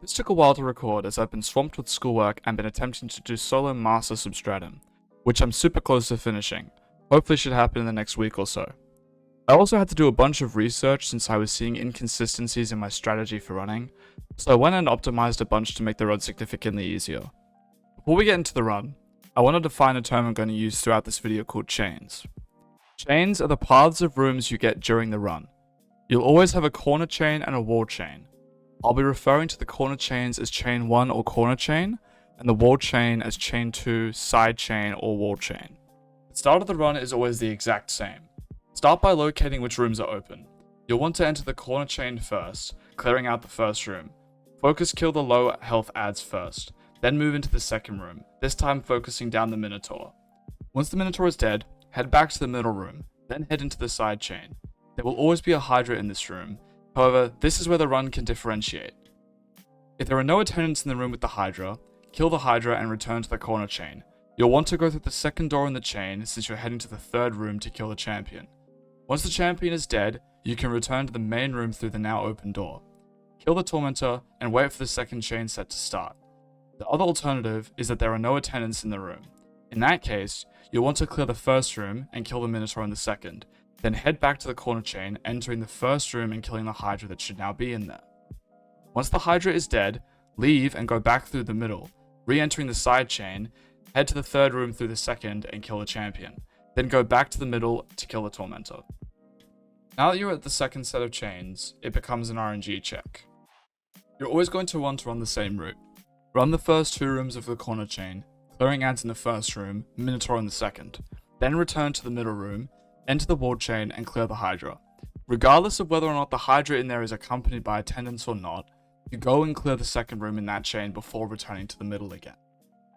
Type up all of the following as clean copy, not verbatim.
This took a while to record as I've been swamped with schoolwork and been attempting to do solo master substratum, which I'm super close to finishing. Hopefully should happen in the next week or so. I also had to do a bunch of research since I was seeing inconsistencies in my strategy for running, so I went and optimized a bunch to make the run significantly easier. Before we get into the run, I want to define a term I'm going to use throughout this video called chains. Chains are the paths of rooms you get during the run. You'll always have a corner chain and a wall chain. I'll be referring to the corner chains as chain 1 or corner chain, and the wall chain as chain 2, side chain, or wall chain. The start of the run is always the exact same. Start by locating which rooms are open. You'll want to enter the corner chain first, clearing out the first room. Focus kill the low health adds first, then move into the second room, this time focusing down the Minotaur. Once the Minotaur is dead, head back to the middle room, then head into the side chain. There will always be a Hydra in this room. However, this is where the run can differentiate. If there are no attendants in the room with the Hydra, kill the Hydra and return to the corner chain. You'll want to go through the second door in the chain since you're heading to the third room to kill the champion. Once the champion is dead, you can return to the main room through the now open door. Kill the Tormentor and wait for the second chain set to start. The other alternative is that there are no attendants in the room. In that case, you'll want to clear the first room and kill the Minotaur in the second. Then head back to the corner chain, entering the first room and killing the Hydra that should now be in there. Once the Hydra is dead, leave and go back through the middle, re-entering the side chain, head to the third room through the second and kill the champion. Then go back to the middle to kill the Tormentor. Now that you're at the second set of chains, it becomes an RNG check. You're always going to want to run the same route. Run the first two rooms of the corner chain, clearing adds in the first room, Minotaur in the second. Then return to the middle room, enter the wall chain and clear the Hydra. Regardless of whether or not the Hydra in there is accompanied by attendants or not, you go and clear the second room in that chain before returning to the middle again.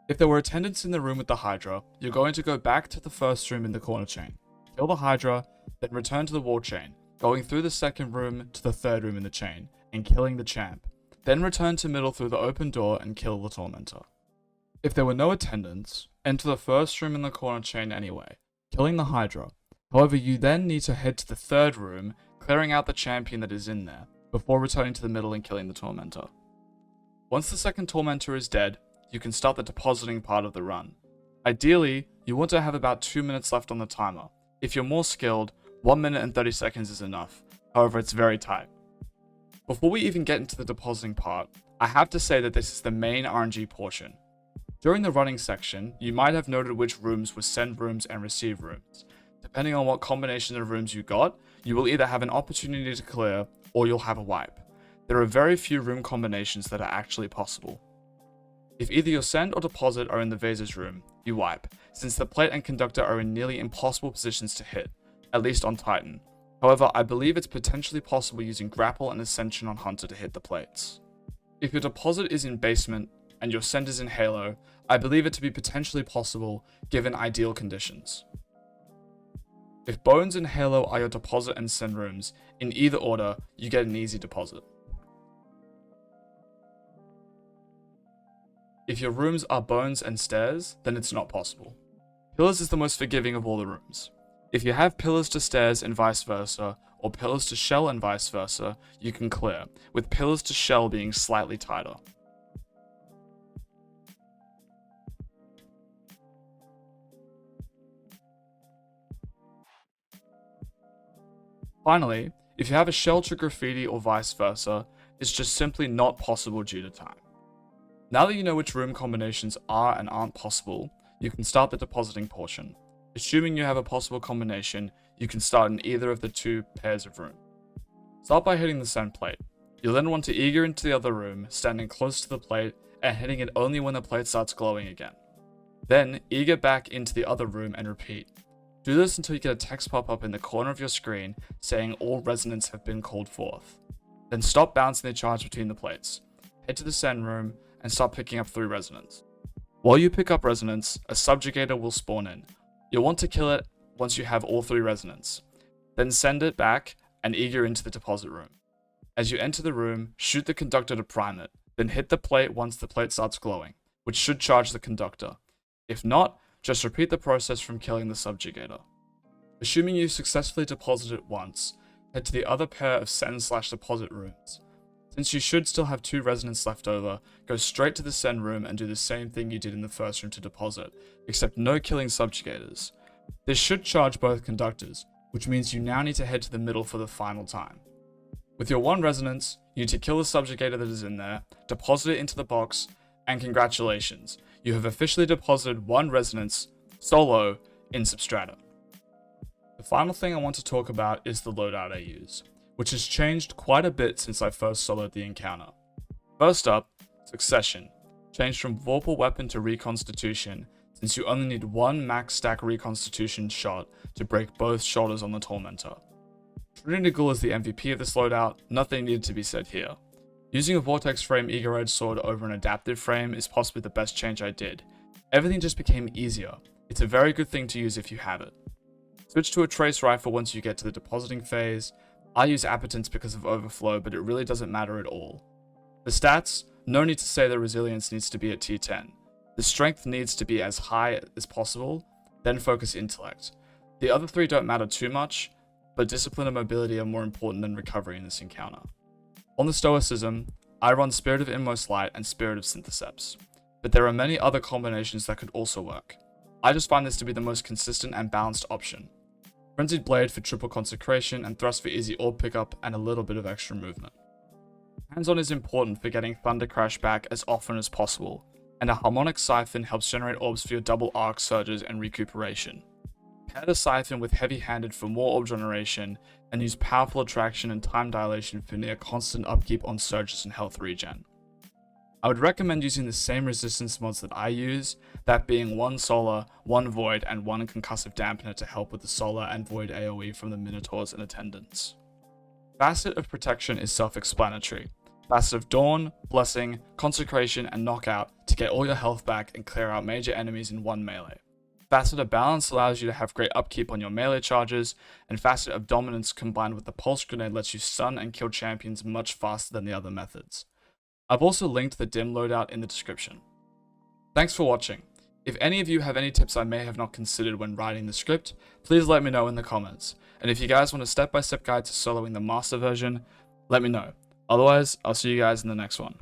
If there were attendants in the room with the Hydra, you're going to go back to the first room in the corner chain, kill the Hydra, then return to the wall chain, going through the second room to the third room in the chain, and killing the champ. Then return to middle through the open door and kill the Tormentor. If there were no attendants, enter the first room in the corner chain anyway, killing the Hydra. However, you then need to head to the third room, clearing out the champion that is in there, before returning to the middle and killing the Tormentor. Once the second Tormentor is dead, you can start the depositing part of the run. Ideally, you want to have about 2 minutes left on the timer. If you're more skilled, 1 minute and 30 seconds is enough. However, it's very tight. Before we even get into the depositing part, I have to say that this is the main RNG portion. During the running section, you might have noted which rooms were send rooms and receive rooms. Depending on what combination of rooms you got, you will either have an opportunity to clear, or you'll have a wipe. There are very few room combinations that are actually possible. If either your send or deposit are in the vases room, you wipe, since the plate and conductor are in nearly impossible positions to hit, at least on Titan. However, I believe it's potentially possible using grapple and ascension on Hunter to hit the plates. If your deposit is in basement, and your send is in Halo, I believe it to be potentially possible, given ideal conditions. If Bones and Halo are your deposit and send rooms, in either order, you get an easy deposit. If your rooms are Bones and Stairs, then it's not possible. Pillars is the most forgiving of all the rooms. If you have Pillars to Stairs and vice versa, or Pillars to Shell and vice versa, you can clear, with Pillars to Shell being slightly tighter. Finally, if you have a shell to graffiti or vice versa, it's just simply not possible due to time. Now that you know which room combinations are and aren't possible, you can start the depositing portion. Assuming you have a possible combination, you can start in either of the two pairs of rooms. Start by hitting the send plate. You'll then want to eager into the other room, standing close to the plate and hitting it only when the plate starts glowing again. Then, eager back into the other room and repeat. Do this until you get a text pop up in the corner of your screen saying all resonance have been called forth. Then stop bouncing the charge between the plates. Head to the send room and start picking up 3 resonance. While you pick up resonance, a subjugator will spawn in. You'll want to kill it once you have all 3 resonance. Then send it back and eager into the deposit room. As you enter the room, shoot the conductor to prime it, then hit the plate once the plate starts glowing, which should charge the conductor. If not, just repeat the process from killing the subjugator. Assuming you successfully deposited it once, head to the other pair of send/deposit rooms. Since you should still have 2 resonance left over, go straight to the send room and do the same thing you did in the first room to deposit, except no killing subjugators. This should charge both conductors, which means you now need to head to the middle for the final time. With your 1 resonance, you need to kill the subjugator that is in there, deposit it into the box, and congratulations, you have officially deposited 1 resonance, solo, in substratum. The final thing I want to talk about is the loadout I use, which has changed quite a bit since I first soloed the encounter. First up, Succession, changed from Vorpal Weapon to Reconstitution, since you only need 1 max stack Reconstitution shot to break both shoulders on the Tormentor. Trinity Ghoul is the MVP of this loadout, nothing needed to be said here. Using a Vortex frame Eager Edge Sword over an adaptive frame is possibly the best change I did. Everything just became easier. It's a very good thing to use if you have it. Switch to a Trace Rifle once you get to the depositing phase. I use Appetence because of overflow, but it really doesn't matter at all. The stats, no need to say the resilience needs to be at T10. The strength needs to be as high as possible, then focus intellect. The other 3 don't matter too much, but discipline and mobility are more important than recovery in this encounter. On the stoicism, I run Spirit of Inmost Light and Spirit of Syntheseps, but there are many other combinations that could also work. I just find this to be the most consistent and balanced option. Frenzied Blade for triple consecration and Thrust for easy orb pickup and a little bit of extra movement. Hands-on is important for getting Thunder Crash back as often as possible, and a Harmonic Siphon helps generate orbs for your double arc surges and recuperation. Pair the Siphon with Heavy-Handed for more orb generation, and use Powerful Attraction and Time Dilation for near constant upkeep on surges and health regen. I would recommend using the same resistance mods that I use, that being 1 Solar, 1 Void, and 1 Concussive Dampener to help with the Solar and Void AoE from the Minotaurs and Attendants. Facet of Protection is self-explanatory. Facet of Dawn, Blessing, Consecration, and Knockout to get all your health back and clear out major enemies in 1 melee. Facet of Balance allows you to have great upkeep on your melee charges, and Facet of Dominance combined with the Pulse Grenade lets you stun and kill champions much faster than the other methods. I've also linked the Dim loadout in the description. Thanks for watching. If any of you have any tips I may have not considered when writing the script, please let me know in the comments, and if you guys want a step-by-step guide to soloing the master version, let me know. Otherwise, I'll see you guys in the next one.